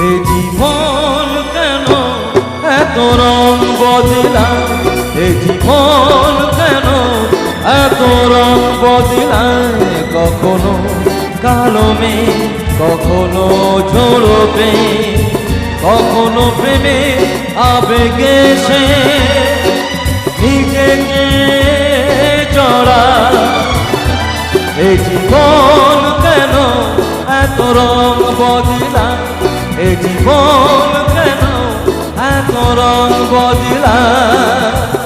এ জীবন কেন এত রং বদলায়, এ জীবন কেন এত রং বদলায়। কখনো কালো মেঘ, কখনো ঝোড়ো প্রেম, কখনো প্রেমে আবেগে সে নিজেকে চড়া। এ জীবন কেন এত রং বদলায়, এ জীবন কেন এত রং বদলায়।